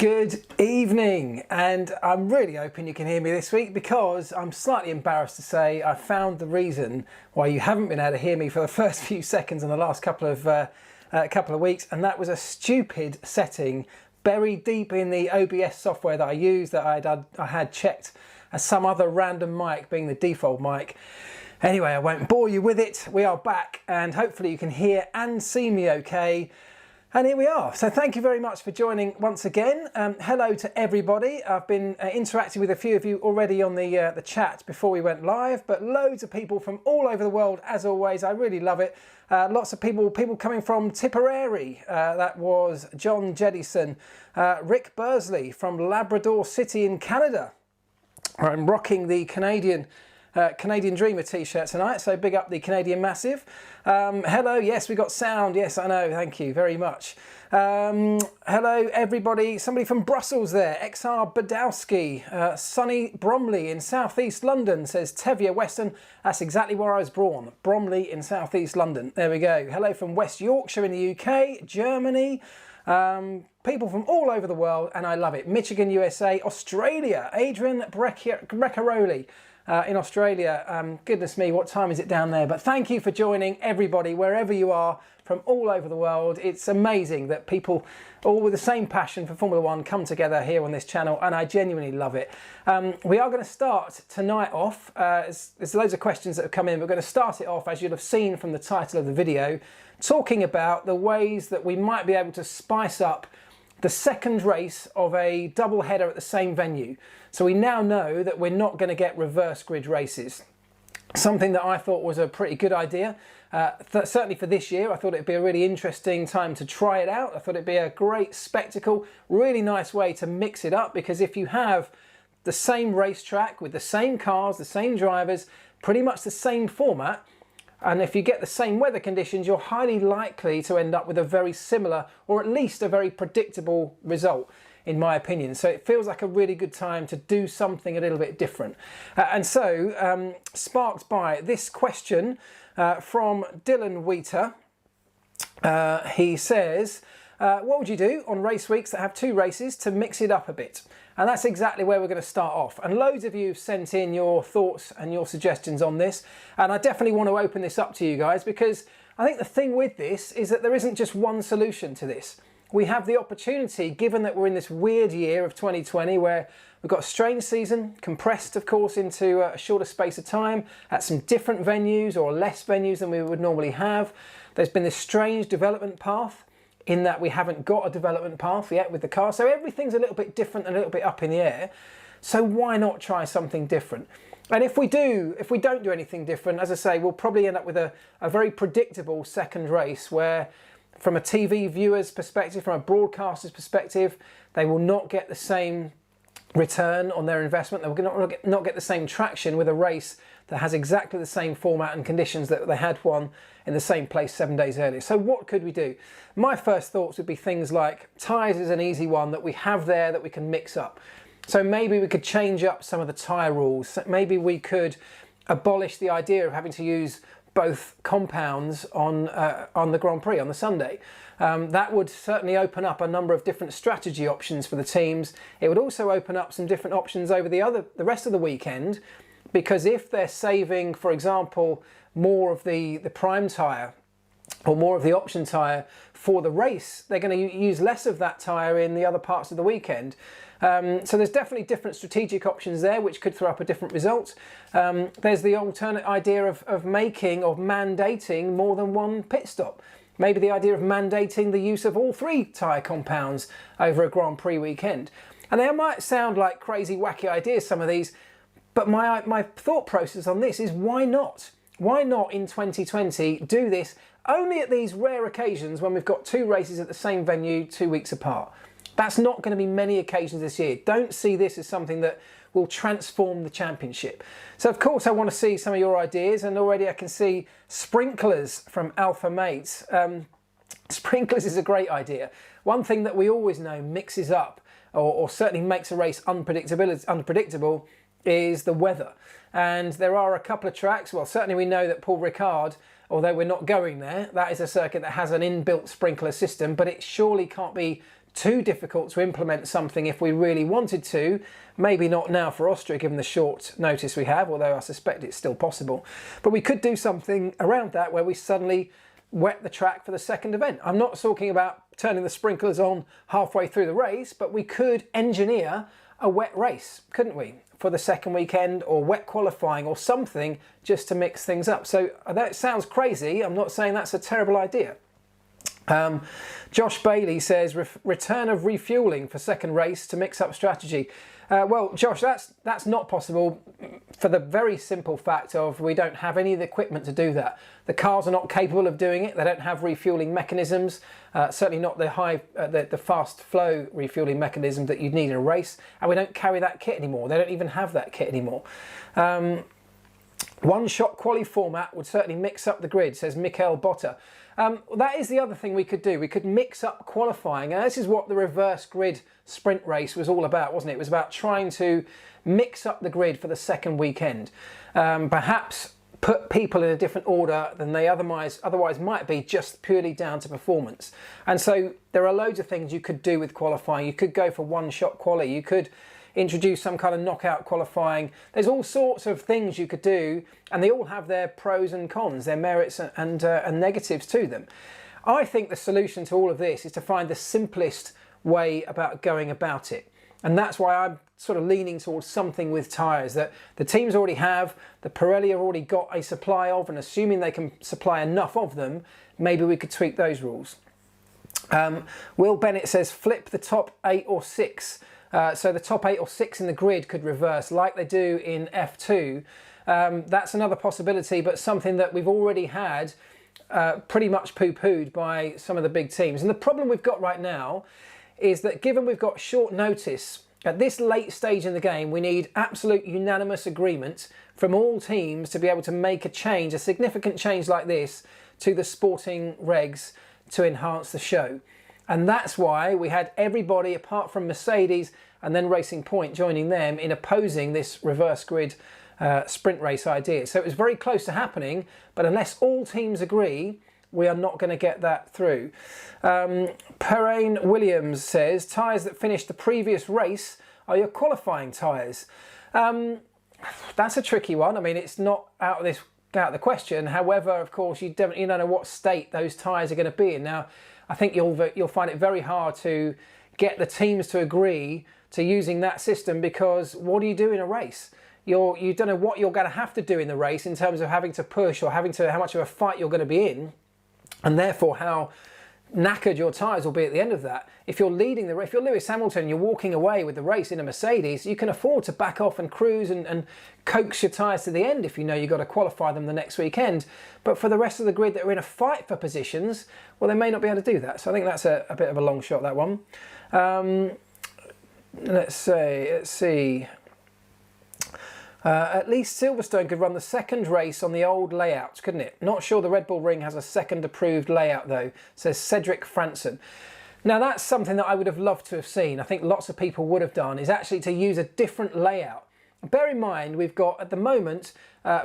Good evening, and I'm really hoping you can hear me this week because I'm slightly embarrassed to say I found the reason why you haven't been able to hear me for the first few seconds in the last couple of weeks, and that was a stupid setting buried deep in the OBS software that I use that I had checked as some other random mic being the default mic. Anyway, I won't bore you with it. We are back, and hopefully you can hear and see me okay. And here we are. So thank you very much for joining once again. Hello to everybody. I've been interacting with a few of you already on the chat before we went live, but loads of people from all over the world, as always. I really love it. Lots of people coming from Tipperary. That was John Jedison. Rick Bursley from Labrador City in Canada. I'm rocking the Canadian Dreamer t-shirt tonight, so big up the Canadian Massive. Hello, yes, we got sound, yes, I know, thank you very much. Hello everybody, somebody from Brussels there, XR Badowski. Sunny Bromley in southeast London says Tevye Western. That's exactly where I was born, Bromley in southeast London. There we go. Hello from West Yorkshire in the UK, Germany. People from all over the world, and I love it. Michigan, USA, Australia, Adrian Breccaroli. In Australia, goodness me, what time is it down there? But thank you for joining everybody, wherever you are, from all over the world. It's amazing that people, all with the same passion for Formula One, come together here on this channel, and I genuinely love it. We are going to start tonight off. There's loads of questions that have come in. We're going to start it off, as you'll have seen from the title of the video, talking about the ways that we might be able to spice up the second race of a double header at the same venue. So we now know that we're not going to get reverse grid races. Something that I thought was a pretty good idea. Certainly for this year, I thought it'd be a really interesting time to try it out. I thought it'd be a great spectacle, really nice way to mix it up, because if you have the same racetrack with the same cars, the same drivers, pretty much the same format, and if you get the same weather conditions, you're highly likely to end up with a very similar, or at least a very predictable result, in my opinion. So it feels like a really good time to do something a little bit different. And so, sparked by this question from Dylan Wheater, he says, what would you do on race weeks that have two races to mix it up a bit? And that's exactly where we're going to start off. And loads of you have sent in your thoughts and your suggestions on this. And I definitely want to open this up to you guys, because I think the thing with this is that there isn't just one solution to this. We have the opportunity, given that we're in this weird year of 2020 where we've got a strange season, compressed of course into a shorter space of time, at some different venues or less venues than we would normally have. There's been this strange development path, in that we haven't got a development path yet with the car. So everything's a little bit different, a little bit up in the air. So why not try something different? And if we don't do anything different, as I say, we'll probably end up with a very predictable second race where, from a TV viewer's perspective, from a broadcaster's perspective, they will not get the same return on their investment. They will not get the same traction with a race that has exactly the same format and conditions that they had one in the same place 7 days earlier. So what could we do? My first thoughts would be things like tyres is an easy one that we have there that we can mix up. So maybe we could change up some of the tyre rules. Maybe we could abolish the idea of having to use both compounds on the Grand Prix on the Sunday. That would certainly open up a number of different strategy options for the teams. It would also open up some different options over the rest of the weekend, because if they're saving, for example, more of the prime tyre or more of the option tyre for the race, they're going to use less of that tyre in the other parts of the weekend. So there's definitely different strategic options there which could throw up a different result. There's the alternate idea of mandating more than one pit stop. Maybe the idea of mandating the use of all three tyre compounds over a Grand Prix weekend. And they might sound like crazy, wacky ideas, some of these, but my thought process on this is why not? Why not in 2020 do this only at these rare occasions when we've got two races at the same venue 2 weeks apart? That's not going to be many occasions this year. Don't see this as something that will transform the championship. So of course I want to see some of your ideas, and already I can see sprinklers from Alpha Mates. Sprinklers is a great idea. One thing that we always know mixes up or certainly makes a race unpredictable is the weather. And there are a couple of tracks, well certainly we know that Paul Ricard, although we're not going there, that is a circuit that has an inbuilt sprinkler system, but it surely can't be too difficult to implement something if we really wanted to. Maybe not now for Austria, given the short notice we have, although I suspect it's still possible. But we could do something around that where we suddenly wet the track for the second event. I'm not talking about turning the sprinklers on halfway through the race, but we could engineer a wet race, couldn't we, for the second weekend, or wet qualifying or something, just to mix things up. So that sounds crazy. I'm not saying that's a terrible idea. Josh Bailey says return of refueling for second race to mix up strategy. Well, Josh, that's not possible for the very simple fact of we don't have any of the equipment to do that. The cars are not capable of doing it. They don't have refueling mechanisms, certainly not the fast flow refueling mechanism that you'd need in a race, and we don't carry that kit anymore. They don't even have that kit anymore. One-shot quali format would certainly mix up the grid, says Mikael Botta. That is the other thing we could do. We could mix up qualifying, and this is what the reverse grid sprint race was all about, wasn't it? It was about trying to mix up the grid for the second weekend. Perhaps put people in a different order than they otherwise might be, just purely down to performance. And so there are loads of things you could do with qualifying. You could go for one-shot quali. You could introduce some kind of knockout qualifying. There's all sorts of things you could do, and they all have their pros and cons, their merits and negatives to them. I think the solution to all of this is to find the simplest way about going about it. And that's why I'm sort of leaning towards something with tyres that the teams already have, the Pirelli have already got a supply of, and assuming they can supply enough of them, maybe we could tweak those rules. Will Bennett says flip the top 8 or 6. So the top 8 or 6 in the grid could reverse like they do in F2. That's another possibility, but something that we've already had pretty much poo-pooed by some of the big teams. And the problem we've got right now is that given we've got short notice, at this late stage in the game, we need absolute unanimous agreement from all teams to be able to make a change, a significant change like this, to the sporting regs to enhance the show. And that's why we had everybody apart from Mercedes and then Racing Point joining them in opposing this reverse grid sprint race idea. So it was very close to happening, but unless all teams agree, we are not going to get that through. Perrine Williams says, tyres that finished the previous race are your qualifying tyres. That's a tricky one. I mean, it's not out of the question. However, of course, you don't know what state those tyres are going to be in. Now, I think you'll find it very hard to get the teams to agree to using that system, because what do you do in a race? You don't know what you're going to have to do in the race in terms of having to push or how much of a fight you're going to be in, and therefore how knackered your tyres will be at the end of that. If you're leading the race, if you're Lewis Hamilton and you're walking away with the race in a Mercedes, you can afford to back off and cruise and coax your tyres to the end if you know you've got to qualify them the next weekend. But for the rest of the grid that are in a fight for positions, well, they may not be able to do that. So I think that's a bit of a long shot, that one. Let's see. At least Silverstone could run the second race on the old layout, couldn't it? Not sure the Red Bull Ring has a second approved layout though, says Cedric Franson. Now that's something that I would have loved to have seen. I think lots of people would have done, is actually to use a different layout. Bear in mind, we've got at the moment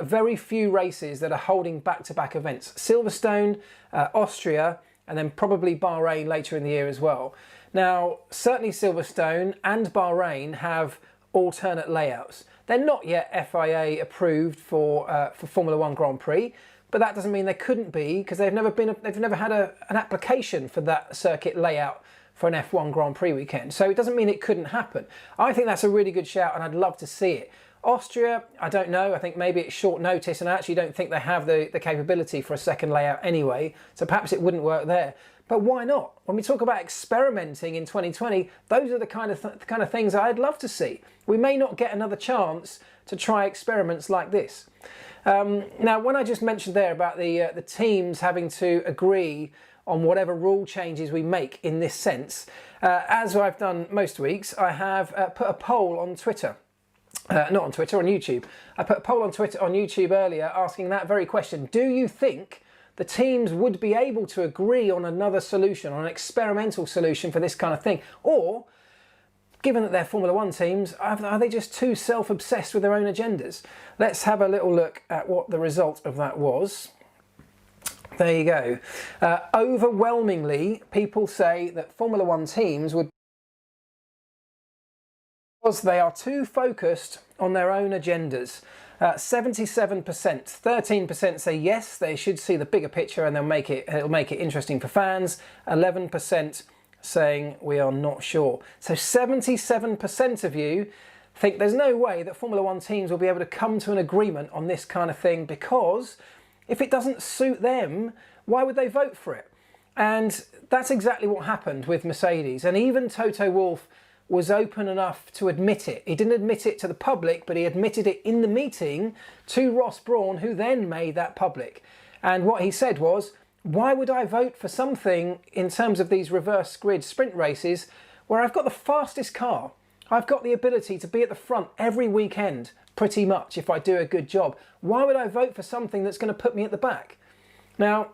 very few races that are holding back-to-back events. Silverstone, Austria, and then probably Bahrain later in the year as well. Now, certainly Silverstone and Bahrain have alternate layouts. They're not yet FIA approved for Formula One Grand Prix, but that doesn't mean they couldn't be, because they've never had an application for that circuit layout for an F1 Grand Prix weekend. So it doesn't mean it couldn't happen. I think that's a really good shout, and I'd love to see it. Austria, I don't know. I think maybe it's short notice, and I actually don't think they have the capability for a second layout anyway. So perhaps it wouldn't work there. But why not? When we talk about experimenting in 2020, those are the kind of things I'd love to see. We may not get another chance to try experiments like this. Now, when I just mentioned there about the teams having to agree on whatever rule changes we make in this sense, as I've done most weeks, I have put a poll on Twitter. Not on Twitter, on YouTube. I put a poll on Twitter, on YouTube earlier, asking that very question. Do you think the teams would be able to agree on another solution, on an experimental solution for this kind of thing? Or, given that they're Formula One teams, are they just too self-obsessed with their own agendas? Let's have a little look at what the result of that was. There you go. Overwhelmingly, people say that Formula One teams would, because they are too focused on their own agendas. 77%, 13% say yes, they should see the bigger picture and it'll make it interesting for fans. 11% saying we are not sure. So 77% of you think there's no way that Formula One teams will be able to come to an agreement on this kind of thing, because if it doesn't suit them, why would they vote for it? And that's exactly what happened with Mercedes. And even Toto Wolff was open enough to admit it. He didn't admit it to the public, but he admitted it in the meeting to Ross Brawn, who then made that public. And what he said was, why would I vote for something in terms of these reverse grid sprint races where I've got the fastest car? I've got the ability to be at the front every weekend, pretty much, if I do a good job. Why would I vote for something that's going to put me at the back? Now,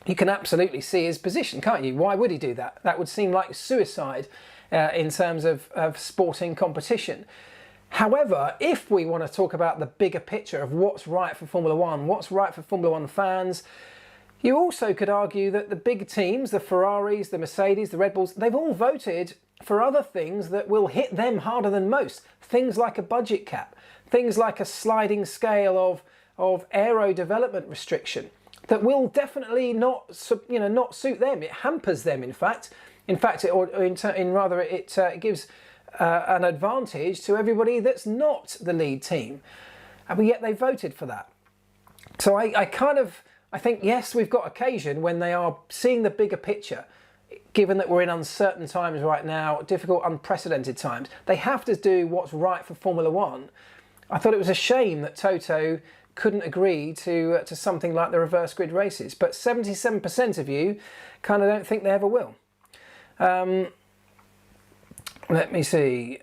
you can absolutely see his position, can't you? Why would he do that? That would seem like suicide in terms of sporting competition. However, if we want to talk about the bigger picture of what's right for Formula One, what's right for Formula One fans, you also could argue that the big teams, the Ferraris, the Mercedes, the Red Bulls, they've all voted for other things that will hit them harder than most. Things like a budget cap, things like a sliding scale of aero development restriction that will definitely not suit them. It hampers them, in fact. In fact, it gives an advantage to everybody that's not the lead team. But yet they voted for that. So I think, yes, we've got occasion when they are seeing the bigger picture, given that we're in uncertain times right now, difficult, unprecedented times. They have to do what's right for Formula One. I thought it was a shame that Toto couldn't agree to something like the reverse grid races, but 77% of you kind of don't think they ever will. Let me see.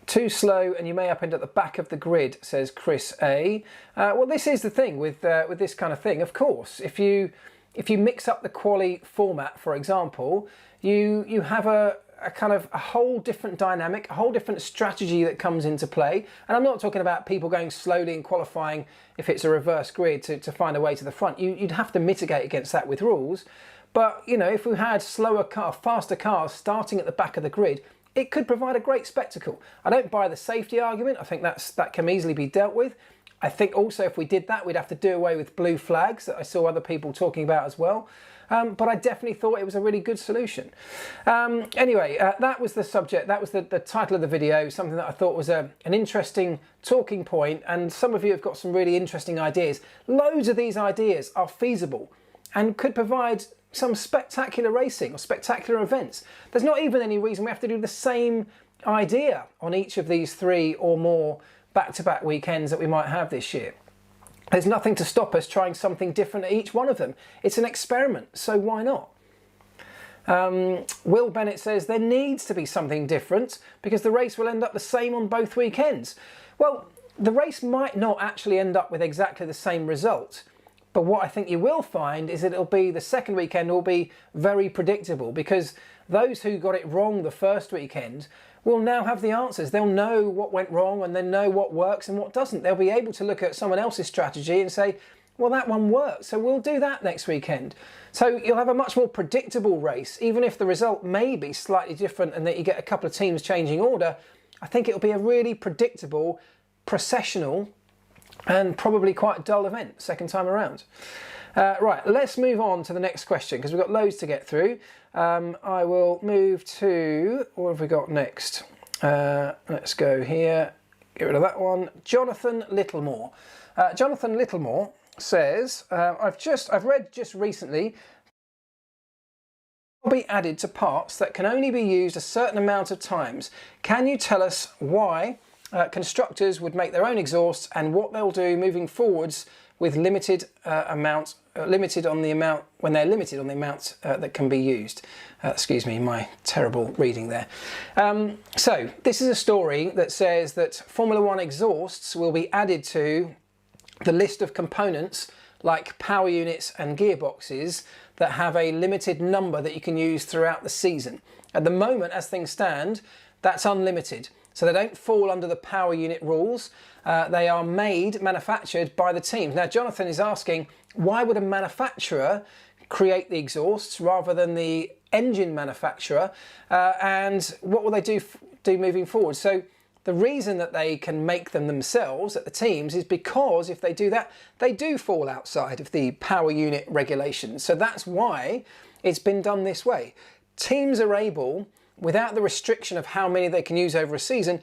Too slow and you may up end at the back of the grid, says Chris A. Well, this is the thing with this kind of thing. Of course, if you mix up the quali format, for example, you have a kind of a whole different dynamic, a whole different strategy that comes into play. And I'm not talking about people going slowly in qualifying if it's a reverse grid to find a way to the front. You'd have to mitigate against that with rules. But, you know, if we had faster cars starting at the back of the grid, it could provide a great spectacle. I don't buy the safety argument. I think that can easily be dealt with. I think also if we did that, we'd have to do away with blue flags that I saw other people talking about as well. But I definitely thought it was a really good solution. Anyway, that was the subject. That was the title of the video, something that I thought was an interesting talking point. And some of you have got some really interesting ideas. Loads of these ideas are feasible and could provide some spectacular racing or spectacular events. There's not even any reason we have to do the same idea on each of these 3 or more back-to-back weekends that we might have this year. There's nothing to stop us trying something different at each one of them. It's an experiment, so why not? Will Bennett says there needs to be something different because the race will end up the same on both weekends. Well, the race might not actually end up with exactly the same result. But what I think you will find is that the second weekend will be very predictable, because those who got it wrong the first weekend will now have the answers. They'll know what went wrong and then know what works and what doesn't. They'll be able to look at someone else's strategy and say, well, that one worked, so we'll do that next weekend. So you'll have a much more predictable race, even if the result may be slightly different and that you get a couple of teams changing order. I think it'll be a really predictable, processional, and probably quite a dull event second time around. Right, let's move on to the next question because we've got loads to get through. I will move to, what have we got next? Let's go here, get rid of that one. Jonathan Littlemore. Jonathan Littlemore says, I've read just recently will be added to parts that can only be used a certain amount of times. Can you tell us why constructors would make their own exhausts and what they'll do moving forwards with limited on the amount that can be used? Excuse me, my terrible reading there. So this is a story that says that Formula One exhausts will be added to the list of components like power units and gearboxes that have a limited number that you can use throughout the season. At the moment, as things stand, that's unlimited. So they don't fall under the power unit rules. They are manufactured by the teams. Now, Jonathan is asking, why would a manufacturer create the exhausts rather than the engine manufacturer? And what will they do moving forward? So the reason that they can make them themselves at the teams is because if they do that, they do fall outside of the power unit regulations. So that's why it's been done this way. Teams are able, without the restriction of how many they can use over a season,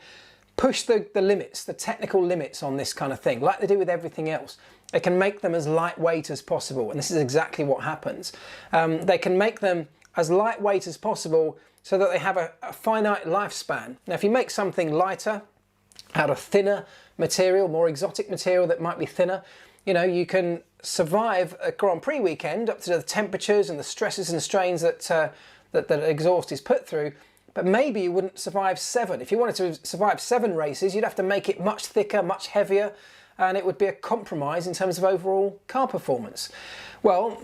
push the limits, the technical limits on this kind of thing, like they do with everything else. They can make them as lightweight as possible, and this is exactly what happens. They can make them as lightweight as possible so that they have a finite lifespan. Now, if you make something lighter, out of thinner material, more exotic material that might be thinner, you know, you can survive a Grand Prix weekend up to the temperatures and the stresses and strains that the exhaust is put through, but maybe you wouldn't survive 7. If you wanted to survive 7 races, you'd have to make it much thicker, much heavier, and it would be a compromise in terms of overall car performance. Well,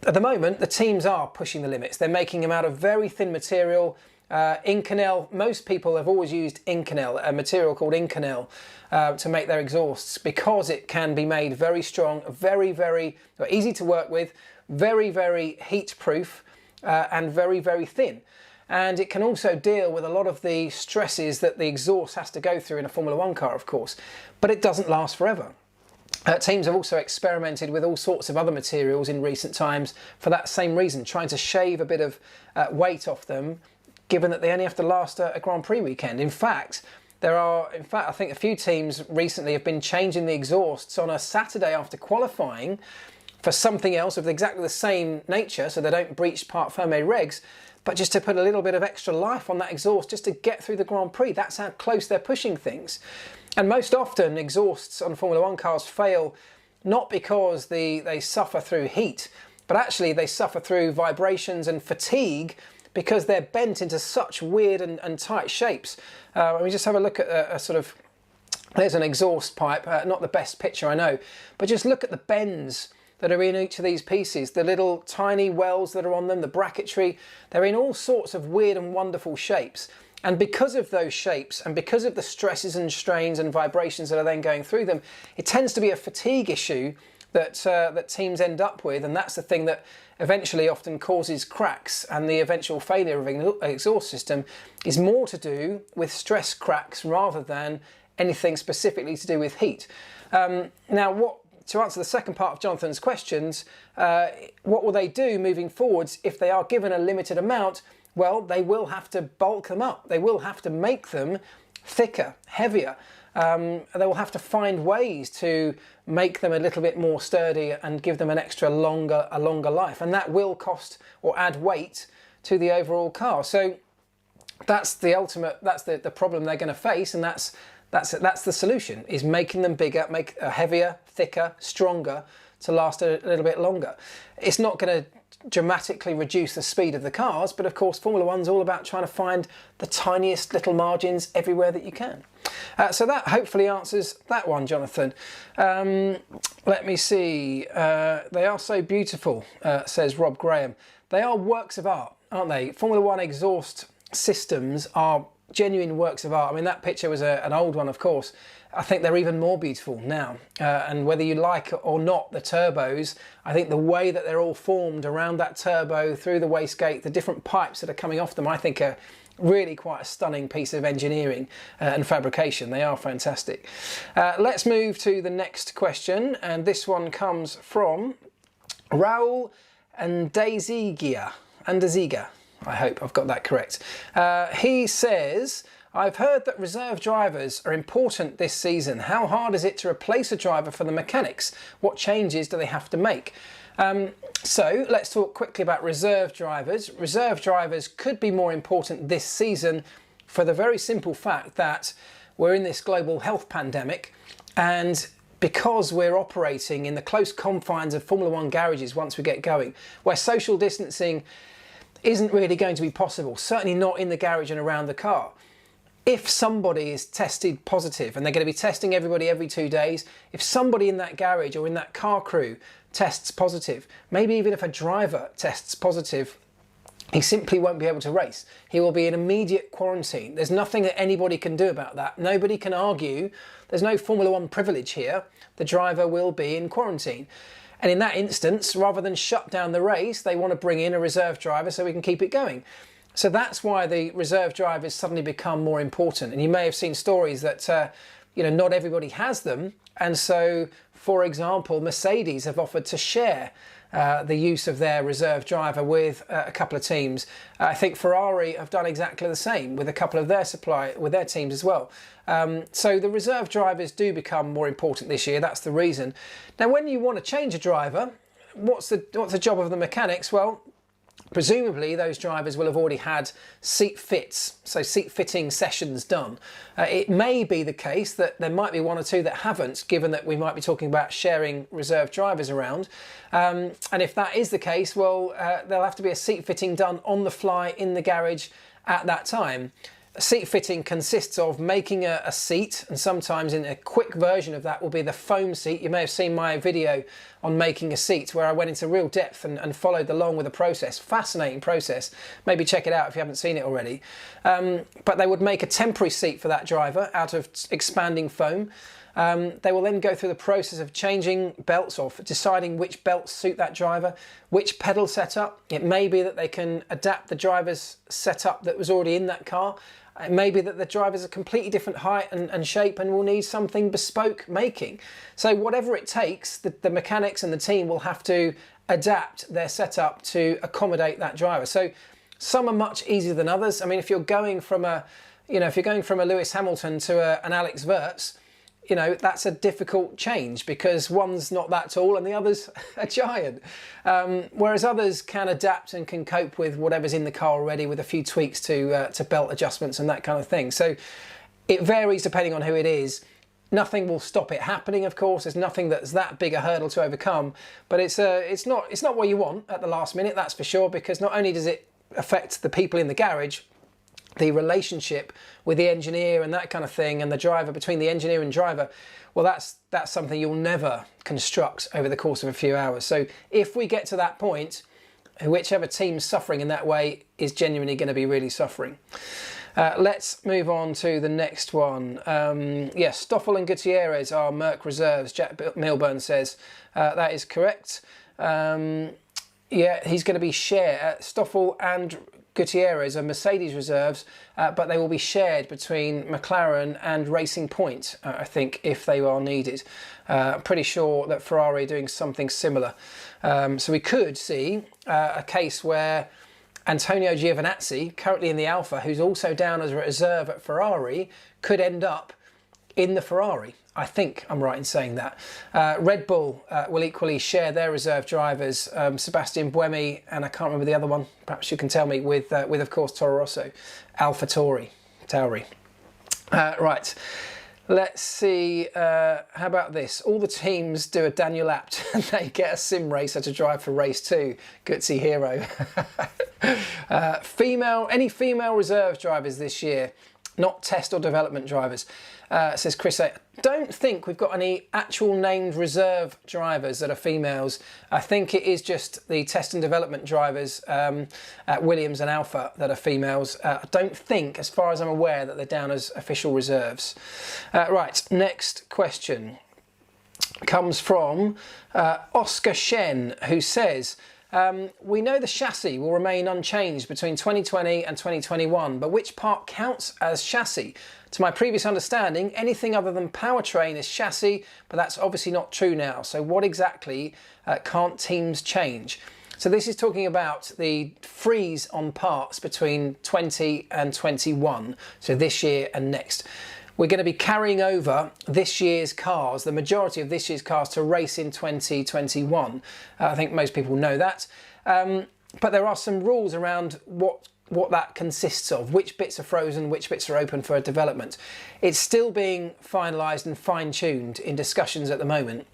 at the moment, the teams are pushing the limits. They're making them out of very thin material. Inconel, most people have always used Inconel, a material called Inconel, to make their exhausts because it can be made very strong, very, very easy to work with, very, very heat proof, and very, very thin. And it can also deal with a lot of the stresses that the exhaust has to go through in a Formula One car, of course, but it doesn't last forever. Teams have also experimented with all sorts of other materials in recent times for that same reason, trying to shave a bit of weight off them, given that they only have to last a Grand Prix weekend. In fact, I think a few teams recently have been changing the exhausts on a Saturday after qualifying for something else of exactly the same nature, so they don't breach part Ferme regs, but just to put a little bit of extra life on that exhaust just to get through the Grand Prix. That's how close they're pushing things. And most often exhausts on Formula One cars fail not because they suffer through heat, but actually they suffer through vibrations and fatigue because they're bent into such weird and tight shapes. Let me just have a look at a sort of, there's an exhaust pipe, not the best picture I know, but just look at the bends that are in each of these pieces, the little tiny wells that are on them, the bracketry. They're in all sorts of weird and wonderful shapes. And because of those shapes and because of the stresses and strains and vibrations that are then going through them, it tends to be a fatigue issue that teams end up with, and that's the thing that eventually often causes cracks, and the eventual failure of an exhaust system is more to do with stress cracks rather than anything specifically to do with heat. Now, to answer the second part of Jonathan's questions, what will they do moving forwards if they are given a limited amount? Well, they will have to bulk them up. They will have to make them thicker, heavier. They will have to find ways to make them a little bit more sturdy and give them a longer life. And that will cost or add weight to the overall car. So that's the ultimate, that's the problem they're going to face, and that's the solution, is making them bigger, heavier, thicker, stronger to last a little bit longer. It's not going to dramatically reduce the speed of the cars, but of course Formula One's all about trying to find the tiniest little margins everywhere that you can. So that hopefully answers that one, Jonathan. Let me see. They are so beautiful, says Rob Graham. They are works of art, aren't they? Formula One exhaust systems are genuine works of art. I mean, that picture was an old one, of course. I think they're even more beautiful now. And whether you like or not the turbos, I think the way that they're all formed around that turbo, through the wastegate, the different pipes that are coming off them, I think are really quite a stunning piece of engineering and fabrication. They are fantastic. Let's move to the next question. And this one comes from Raul Andaziga. I hope I've got that correct. He says, I've heard that reserve drivers are important this season. How hard is it to replace a driver for the mechanics? What changes do they have to make? So let's talk quickly about reserve drivers. Reserve drivers could be more important this season for the very simple fact that we're in this global health pandemic, and because we're operating in the close confines of Formula One garages once we get going, where social distancing isn't really going to be possible, certainly not in the garage and around the car. If somebody is tested positive, and they're going to be testing everybody every 2 days, if somebody in that garage or in that car crew tests positive, maybe even if a driver tests positive, he simply won't be able to race. He will be in immediate quarantine. There's nothing that anybody can do about that. Nobody can argue. There's no Formula One privilege here. The driver will be in quarantine. And in that instance, rather than shut down the race, they want to bring in a reserve driver so we can keep it going. So that's why the reserve drivers suddenly become more important. And you may have seen stories that, not everybody has them. And so, for example, Mercedes have offered to share the use of their reserve driver with a couple of teams. I think Ferrari have done exactly the same with a couple of their teams as well. So the reserve drivers do become more important this year. That's the reason. Now, when you want to change a driver, what's the job of the mechanics? Well, presumably those drivers will have already had seat fits, so seat fitting sessions done. It may be the case that there might be one or two that haven't, given that we might be talking about sharing reserve drivers around. And if that is the case, well, there'll have to be a seat fitting done on the fly in the garage at that time. Seat fitting consists of making a seat, and sometimes in a quick version of that will be the foam seat. You may have seen my video on making a seat where I went into real depth and followed along with the process. Fascinating process. Maybe check it out if you haven't seen it already. But they would make a temporary seat for that driver out of expanding foam. They will then go through the process of changing belts or deciding which belts suit that driver, which pedal setup. It may be that they can adapt the driver's setup that was already in that car. It may be that the driver's a completely different height and shape and will need something bespoke making. So whatever it takes, the mechanics and the team will have to adapt their setup to accommodate that driver. So some are much easier than others. I mean, if you're going from a Lewis Hamilton to an Alex Wurz, that's a difficult change because one's not that tall and the other's a giant. Whereas others can adapt and can cope with whatever's in the car already with a few tweaks to belt adjustments and that kind of thing. So it varies depending on who it is. Nothing will stop it happening, of course. There's nothing that's that big a hurdle to overcome, but it's not what you want at the last minute, that's for sure, because not only does it affect the people in the garage, the relationship with the engineer and that kind of thing, and the driver, between the engineer and driver, well, that's something you'll never construct over the course of a few hours. So if we get to that point, whichever team's suffering in that way is genuinely going to be really suffering. Let's move on to the next one. Yes, Stoffel and Gutierrez are Merc reserves, Jack Milburn says. That is correct. Yeah, he's going to be shared. Stoffel and Gutierrez are Mercedes reserves, but they will be shared between McLaren and Racing Point, I think, if they are needed. I'm pretty sure that Ferrari are doing something similar. So we could see a case where Antonio Giovinazzi, currently in the Alfa, who's also down as a reserve at Ferrari, could end up in the Ferrari. I think I'm right in saying that. Red Bull will equally share their reserve drivers, Sebastian Buemi, and I can't remember the other one. Perhaps you can tell me, with of course Toro Rosso, AlphaTauri. Right, let's see. How about this? All the teams do a Daniel Abt and they get a sim racer to drive for race 2. Gutsy hero. Any female reserve drivers this year? Not test or development drivers, says Chris A. Don't think we've got any actual named reserve drivers that are females. I think it is just the test and development drivers at Williams and Alfa that are females. I don't think, as far as I'm aware, that they're down as official reserves. Right, next question comes from Oscar Shen, who says, we know the chassis will remain unchanged between 2020 and 2021, but which part counts as chassis? To my previous understanding, anything other than powertrain is chassis, but that's obviously not true now. So what exactly can't teams change? So this is talking about the freeze on parts between 20 and 21, so this year and next. We're going to be carrying over this year's cars, the majority of this year's cars, to race in 2021. I think most people know that. But there are some rules around what that consists of, which bits are frozen, which bits are open for development. It's still being finalised and fine-tuned in discussions at the moment.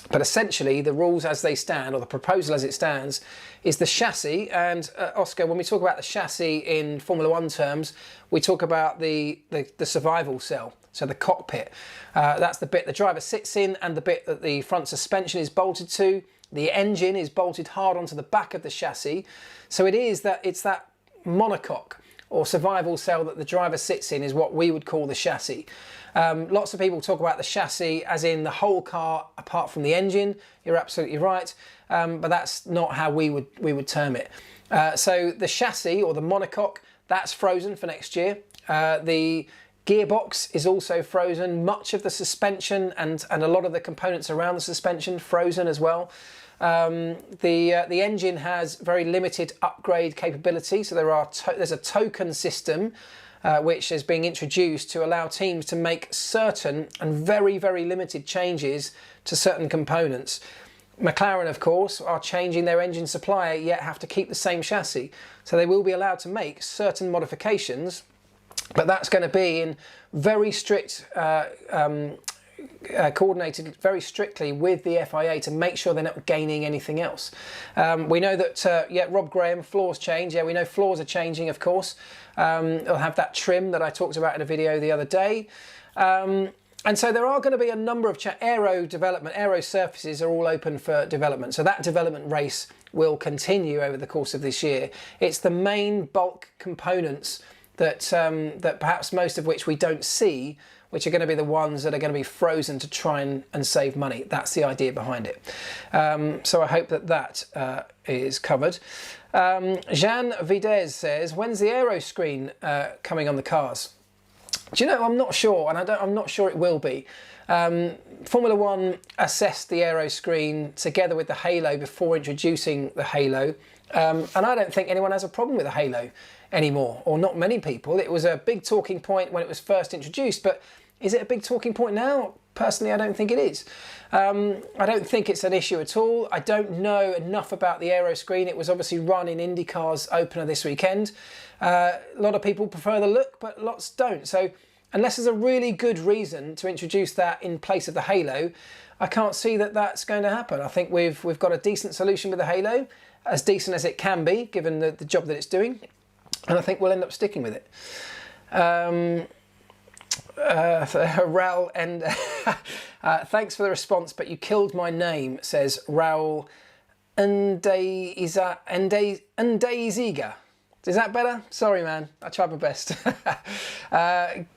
But essentially, the rules as they stand, or the proposal as it stands, is the chassis. And Oscar, when we talk about the chassis in Formula 1 terms, we talk about the survival cell, so the cockpit. That's the bit the driver sits in and the bit that the front suspension is bolted to. The engine is bolted hard onto the back of the chassis. So it's that monocoque or survival cell that the driver sits in is what we would call the chassis. Lots of people talk about the chassis as in the whole car apart from the engine. You're absolutely right, but that's not how we would term it. So the chassis or the monocoque, that's frozen for next year. The gearbox is also frozen. Much of the suspension and a lot of the components around the suspension frozen as well. The engine has very limited upgrade capability, so there's a token system which is being introduced to allow teams to make certain and very, very limited changes to certain components. McLaren, of course, are changing their engine supplier, yet have to keep the same chassis. So they will be allowed to make certain modifications, but that's going to be in very strict, coordinated very strictly with the FIA to make sure they're not gaining anything else. We know that, Rob Graham, floors change. Yeah, we know floors are changing, of course. It'll have that trim that I talked about in a video the other day. And so there are going to be a number of aero development. Aero surfaces are all open for development. So that development race will continue over the course of this year. It's the main bulk components that, that perhaps most of which we don't see, which are going to be the ones that are going to be frozen to try and save money. That's the idea behind it. So I hope that is covered. Jean Videz says, when's the aero screen coming on the cars? Do you know, I'm not sure, and I'm not sure it will be. Formula One assessed the aero screen together with the halo before introducing the halo, and I don't think anyone has a problem with the halo anymore, or not many people. It was a big talking point when it was first introduced, but is it a big talking point now? Personally, I don't think it is. I don't think it's an issue at all. I don't know enough about the aero screen. It was obviously run in IndyCar's opener this weekend. A lot of people prefer the look, but lots don't. So unless there's a really good reason to introduce that in place of the halo, I can't see that that's going to happen. I think we've got a decent solution with the halo, as decent as it can be, given the job that it's doing. And I think we'll end up sticking with it. Raul, and thanks for the response, but you killed my name, says Raul Ndeiziga. Is that better? Sorry, man. I tried my best.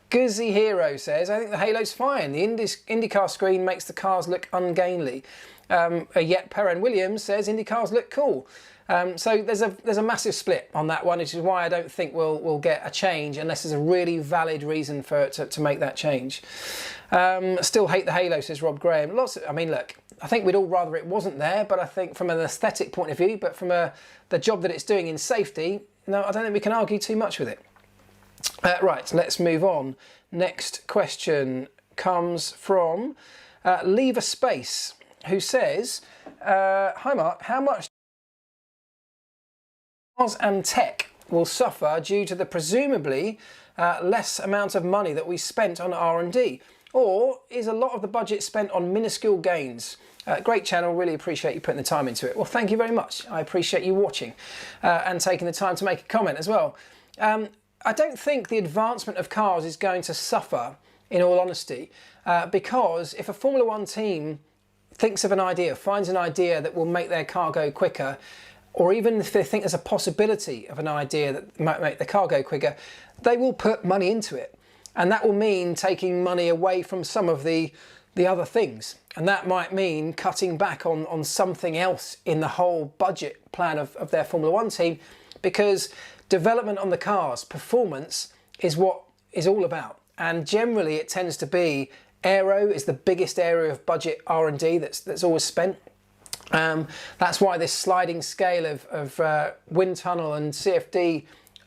Guzzy Hero says, I think the halo's fine. The IndyCar screen makes the cars look ungainly. Yet Perrin Williams says IndyCars look cool. So there's a massive split on that one, which is why I don't think we'll get a change unless there's a really valid reason for it to make that change. Still hate the halo, says Rob Graham. I mean, look, I think we'd all rather it wasn't there, but I think from an aesthetic point of view, but from the job that it's doing in safety, no, I don't think we can argue too much with it. Right, let's move on. Next question comes from Leave a Space, who says, hi Mark, how much cars and tech will suffer due to the presumably less amount of money that we spent on R&D? Or is a lot of the budget spent on minuscule gains? Great channel, really appreciate you putting the time into it. Well, thank you very much. I appreciate you watching and taking the time to make a comment as well. I don't think the advancement of cars is going to suffer, in all honesty, because if a Formula One team thinks of an idea, finds an idea that will make their car go quicker, or even if they think there's a possibility of an idea that might make the car go quicker, they will put money into it. And that will mean taking money away from some of the other things. And that might mean cutting back on something else in the whole budget plan of their Formula One team, because development on the cars, performance, is what is all about. And generally it tends to be aero is the biggest area of budget R&D that's always spent. That's why this sliding scale of wind tunnel and CFD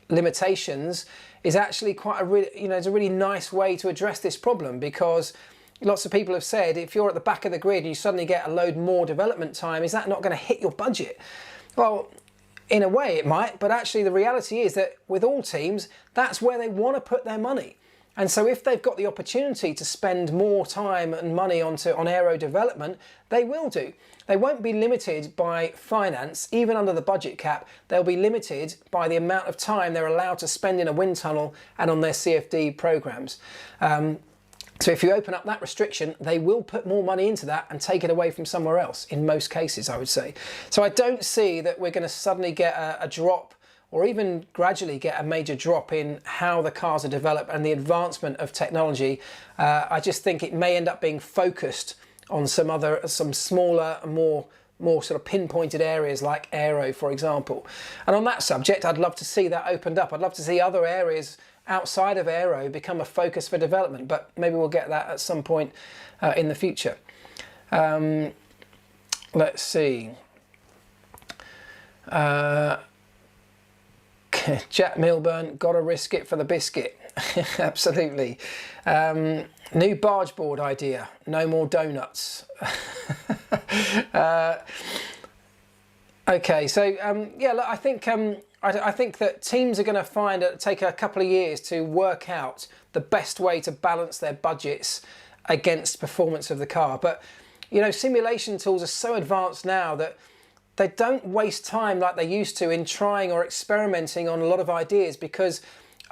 limitations is actually quite it's a really nice way to address this problem, because lots of people have said, if you're at the back of the grid and you suddenly get a load more development time, is that not going to hit your budget? Well, in a way it might, but actually the reality is that with all teams, that's where they want to put their money. And so if they've got the opportunity to spend more time and money on aero development, they will do. They won't be limited by finance, even under the budget cap. They'll be limited by the amount of time they're allowed to spend in a wind tunnel and on their CFD programs. So if you open up that restriction, they will put more money into that and take it away from somewhere else, in most cases, I would say. So I don't see that we're going to suddenly get a drop or even gradually get a major drop in how the cars are developed and the advancement of technology. I just think it may end up being focused on some smaller, more sort of pinpointed areas like aero, for example. And on that subject, I'd love to see that opened up. I'd love to see other areas outside of aero become a focus for development, but maybe we'll get that at some point in the future. Let's see. Jack Milburn, gotta risk it for the biscuit. Absolutely. New barge board idea, no more donuts. Okay, so yeah, look, I think that teams are going to take a couple of years to work out the best way to balance their budgets against performance of the car. But you know, simulation tools are so advanced now that they don't waste time like they used to in trying or experimenting on a lot of ideas, because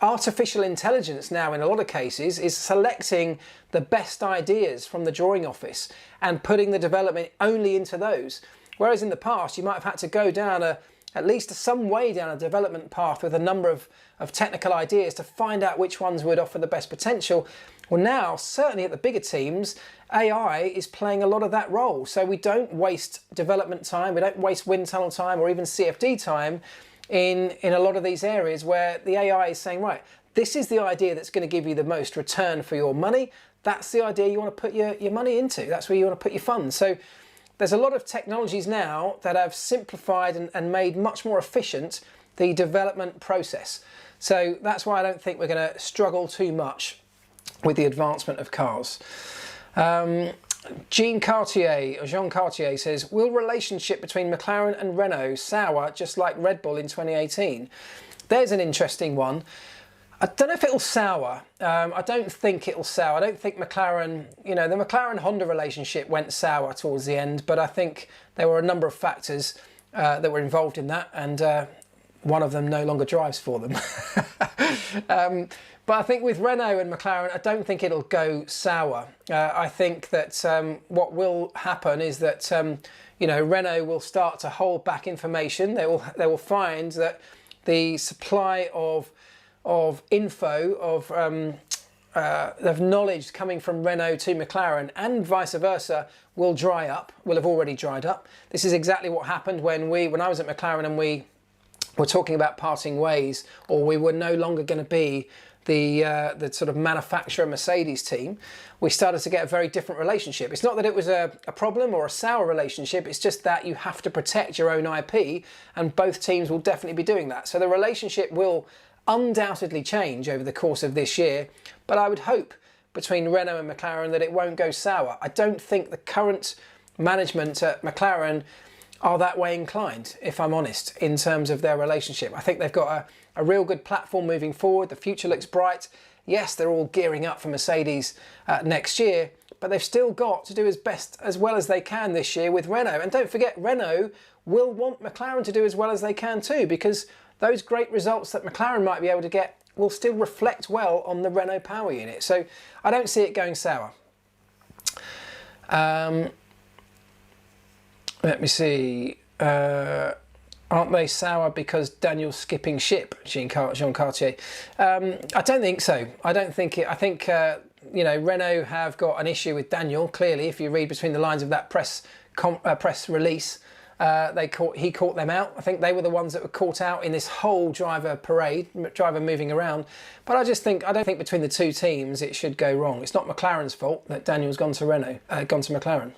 artificial intelligence now in a lot of cases is selecting the best ideas from the drawing office and putting the development only into those. Whereas in the past you might have had to go down at least some way down a development path with a number of technical ideas to find out which ones would offer the best potential. Well, now, certainly at the bigger teams, AI is playing a lot of that role. So we don't waste development time, we don't waste wind tunnel time or even CFD time in a lot of these areas where the AI is saying, right, this is the idea that's going to give you the most return for your money. That's the idea you want to put your money into. That's where you want to put your funds. So there's a lot of technologies now that have simplified and made much more efficient the development process. So that's why I don't think we're going to struggle too much with the advancement of cars. Jean Cartier says, will relationship between McLaren and Renault sour just like Red Bull in 2018? There's an interesting one. I don't know if it'll sour. I don't think it'll sour. I don't think McLaren, you know, the McLaren-Honda relationship went sour towards the end, but I think there were a number of factors that were involved in that, and one of them no longer drives for them. But I think with Renault and McLaren, I don't think it'll go sour. I think that what will happen is that you know, Renault will start to hold back information. They will find that the supply of info, of knowledge coming from Renault to McLaren and vice versa will dry up, will have already dried up. This is exactly what happened when I was at McLaren and we were talking about parting ways, or we were no longer going to be the sort of manufacturer Mercedes team. We started to get a very different relationship. It's not that it was a problem or a sour relationship, it's just that you have to protect your own IP, and both teams will definitely be doing that. So the relationship will undoubtedly change over the course of this year, but I would hope between Renault and McLaren that it won't go sour. I don't think the current management at McLaren are that way inclined, if I'm honest, in terms of their relationship. I think they've got a real good platform moving forward. The future looks bright. Yes, they're all gearing up for Mercedes next year, but they've still got to do as well as they can this year with Renault. And don't forget, Renault will want McLaren to do as well as they can too, because those great results that McLaren might be able to get will still reflect well on the Renault power unit. So I don't see it going sour. Let me see. Aren't they sour because Daniel's skipping ship, Jean Cartier? I don't think so. I don't think it. I think you know, Renault have got an issue with Daniel. Clearly, if you read between the lines of that press release, he caught them out. I think they were the ones that were caught out in this whole driver moving around. But I don't think between the two teams it should go wrong. It's not McLaren's fault that Daniel's gone to McLaren.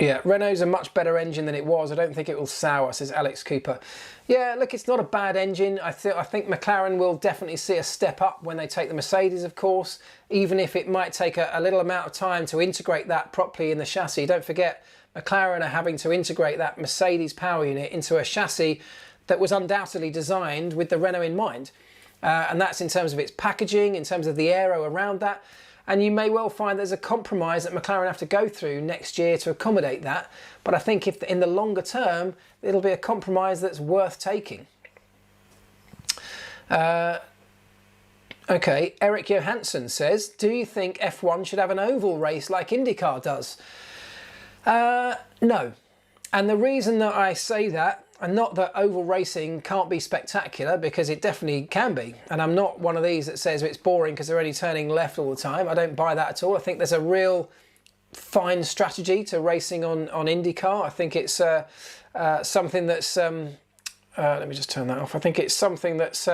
Yeah, Renault's a much better engine than it was. I don't think it will sour, says Alex Cooper. Yeah, look, it's not a bad engine. I think McLaren will definitely see a step up when they take the Mercedes, of course, even if it might take a little amount of time to integrate that properly in the chassis. Don't forget, McLaren are having to integrate that Mercedes power unit into a chassis that was undoubtedly designed with the Renault in mind. And that's in terms of its packaging, in terms of the aero around that. And you may well find there's a compromise that McLaren have to go through next year to accommodate that. But I think if in the longer term, it'll be a compromise that's worth taking. Okay, Eric Johansson says, do you think F1 should have an oval race like IndyCar does? No. And the reason that I say that, and not that oval racing can't be spectacular, because it definitely can be. And I'm not one of these that says it's boring because they're only turning left all the time. I don't buy that at all. I think there's a real fine strategy to racing on IndyCar. I think it's something that's, let me just turn that off. I think it's something that's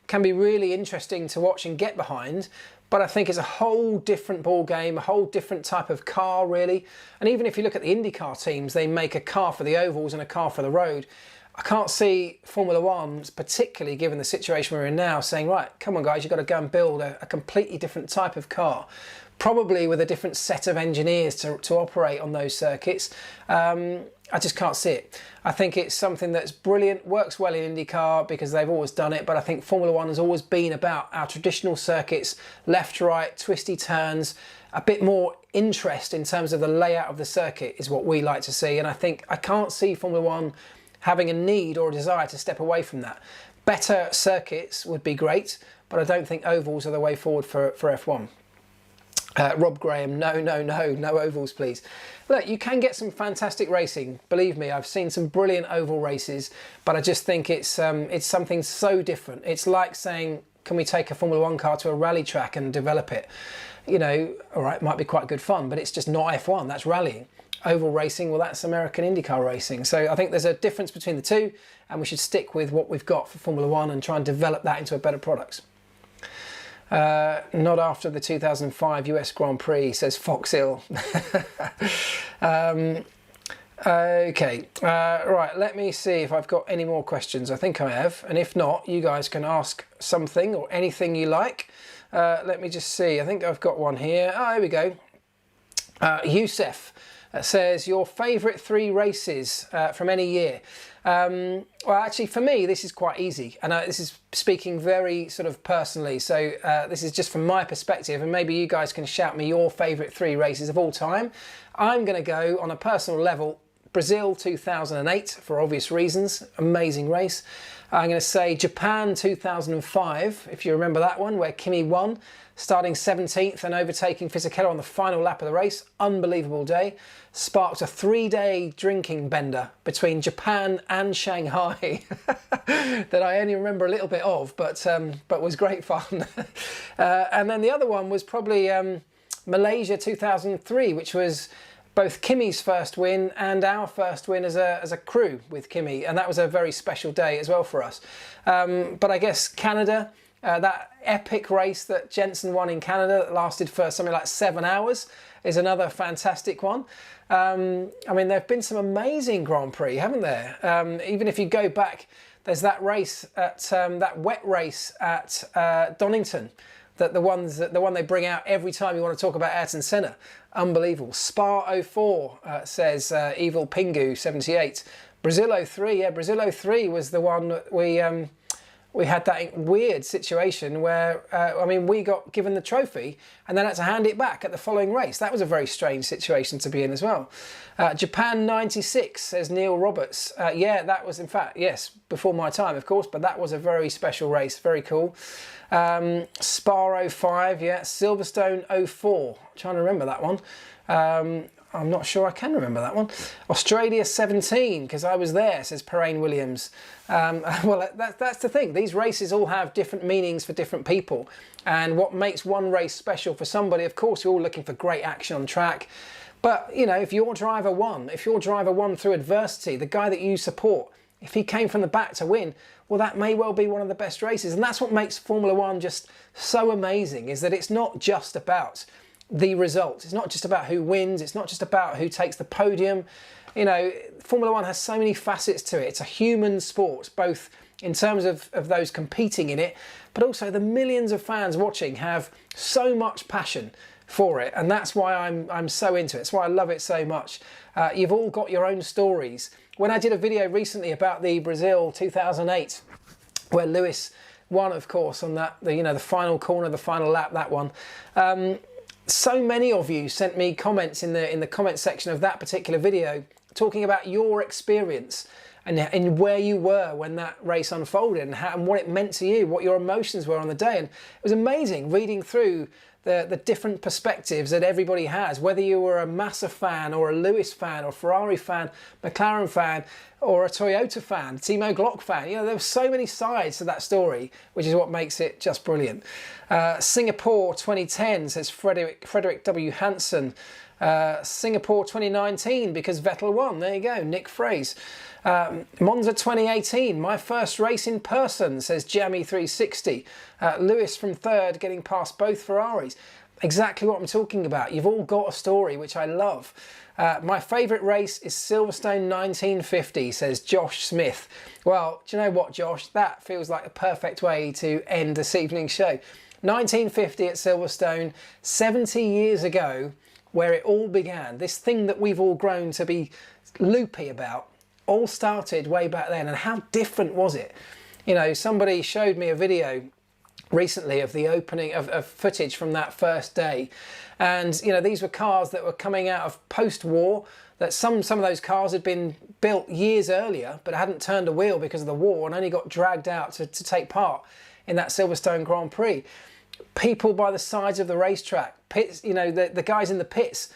can be really interesting to watch and get behind. But I think it's a whole different ball game, a whole different type of car, really. And even if you look at the IndyCar teams, they make a car for the ovals and a car for the road. I can't see Formula One, particularly given the situation we're in now, saying, right, come on guys, you've got to go and build a completely different type of car, probably with a different set of engineers to operate on those circuits. I just can't see it. I think it's something that's brilliant, works well in IndyCar because they've always done it, but I think Formula One has always been about our traditional circuits, left, right, twisty turns, a bit more interest in terms of the layout of the circuit is what we like to see. And I think I can't see Formula One having a need or a desire to step away from that. Better circuits would be great, but I don't think ovals are the way forward for F1. Rob Graham, no ovals, please. Look, you can get some fantastic racing. Believe me, I've seen some brilliant oval races, but I just think it's something so different. It's like saying, can we take a Formula One car to a rally track and develop it? You know, all right, might be quite good fun, but it's just not F1, that's rallying. Oval racing, well, that's American IndyCar racing. So I think there's a difference between the two, and we should stick with what we've got for Formula One and try and develop that into a better product. Not after the 2005 US Grand Prix, says Foxhill. Okay, right, let me see if I've got any more questions. I think I have, and if not, you guys can ask something or anything you like. Let me just see, I think I've got one here. Oh, here we go. Youssef says, your favourite 3 races from any year. Well, actually, for me, this is quite easy, and this is speaking very sort of personally, so this is just from my perspective, and maybe you guys can shout me your favourite 3 races of all time. I'm going to go on a personal level, Brazil 2008, for obvious reasons, amazing race. I'm going to say Japan 2005, if you remember that one, where Kimi won, starting 17th and overtaking Fisichella on the final lap of the race. Unbelievable day. Sparked a 3-day drinking bender between Japan and Shanghai that I only remember a little bit of, but was great fun. And then the other one was probably Malaysia 2003, which was both Kimi's first win and our first win as a crew with Kimi, and that was a very special day as well for us. But I guess Canada, that epic race that Jensen won in Canada that lasted for something like 7 hours is another fantastic one. I mean, there have been some amazing Grand Prix, haven't there? Even if you go back, there's that race at that wet race at Donington, the one they bring out every time you want to talk about Ayrton Senna. Unbelievable. Spa 04 says Evil Pingu 78. Brazil 03, yeah, Brazil 03 was the one that we had that weird situation where, I mean, we got given the trophy and then had to hand it back at the following race. That was a very strange situation to be in as well. Japan 96, says Neil Roberts. Yeah, that was, in fact, yes, before my time, of course, but that was a very special race. Very cool. Spa 05, yeah. Silverstone 04. I'm trying to remember that one. I'm not sure I can remember that one. Australia 17, because I was there, says Perrine Williams. Well, that's the thing. These races all have different meanings for different people. And what makes one race special for somebody, of course, you're all looking for great action on track. But, you know, if your driver won through adversity, the guy that you support, if he came from the back to win, well, that may well be one of the best races. And that's what makes Formula One just so amazing, is that it's not just about the results. It's not just about who wins. It's not just about who takes the podium. You know, Formula One has so many facets to it. It's a human sport, both in terms of those competing in it, but also the millions of fans watching have so much passion for it. And that's why I'm so into it. That's why I love it so much. You've all got your own stories. When I did a video recently about the Brazil 2008, where Lewis won, of course, on that, the final corner, the final lap, that one. So many of you sent me comments in the comment section of that particular video talking about your experience and where you were when that race unfolded, and what it meant to you, what your emotions were on the day. And it was amazing reading through the different perspectives that everybody has, whether you were a Massa fan or a Lewis fan or Ferrari fan, McLaren fan, or a Toyota fan, Timo Glock fan. You know, there were so many sides to that story, which is what makes it just brilliant. Singapore 2010, says Frederick W. Hansen. Singapore 2019, because Vettel won. There you go, Nick Fraze. Monza 2018, my first race in person, says Jammy360. Lewis from third, getting past both Ferraris. Exactly what I'm talking about. You've all got a story, which I love. My favourite race is Silverstone 1950, says Josh Smith. Well, do you know what, Josh? That feels like a perfect way to end this evening's show. 1950 at Silverstone, 70 years ago, where it all began. This thing that we've all grown to be loopy about all started way back then. And how different was it? You know, somebody showed me a video recently of the opening of footage from that first day. And, you know, these were cars that were coming out of post-war, that some of those cars had been built years earlier, but hadn't turned a wheel because of the war and only got dragged out to take part in that Silverstone Grand Prix. People by the sides of the racetrack, pits, you know, the guys in the pits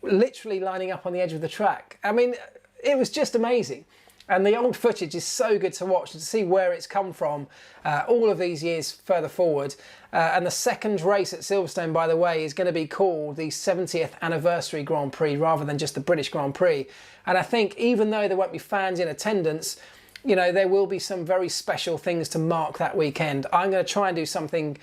literally lining up on the edge of the track. I mean, it was just amazing. And the old footage is so good to watch and to see where it's come from all of these years further forward. And the second race at Silverstone, by the way, is going to be called the 70th Anniversary Grand Prix rather than just the British Grand Prix. And I think even though there won't be fans in attendance, you know, there will be some very special things to mark that weekend. I'm going to try and do something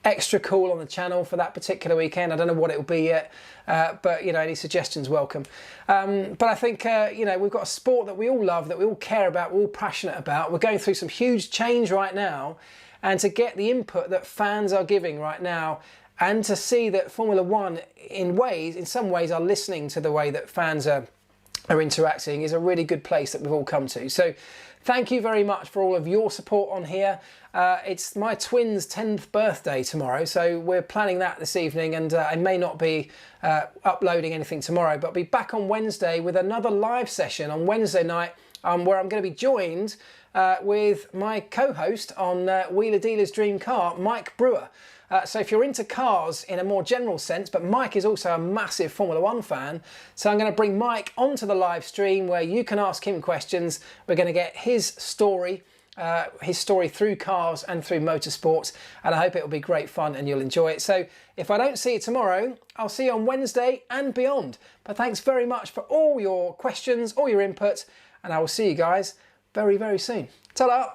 extra cool on the channel for that particular weekend. I don't know what it will be yet, but, you know, any suggestions welcome. But I think, you know, we've got a sport that we all love, that we all care about, we're all passionate about. We're going through some huge change right now, and to get the input that fans are giving right now, and to see that Formula One in some ways are listening to the way that fans are interacting, is a really good place that we've all come to. So thank you very much for all of your support on here. It's my twins' 10th birthday tomorrow, so we're planning that this evening, and I may not be uploading anything tomorrow, but I'll be back on Wednesday with another live session on Wednesday night, where I'm going to be joined with my co-host on Wheeler Dealer's Dream Car, Mike Brewer. So if you're into cars in a more general sense, but Mike is also a massive Formula One fan, so I'm going to bring Mike onto the live stream where you can ask him questions. We're going to get his story through cars and through motorsports, and I hope it will be great fun and you'll enjoy it. So if I don't see you tomorrow, I'll see you on Wednesday and beyond. But thanks very much for all your questions, all your input, and I will see you guys very, very soon. Ta-da!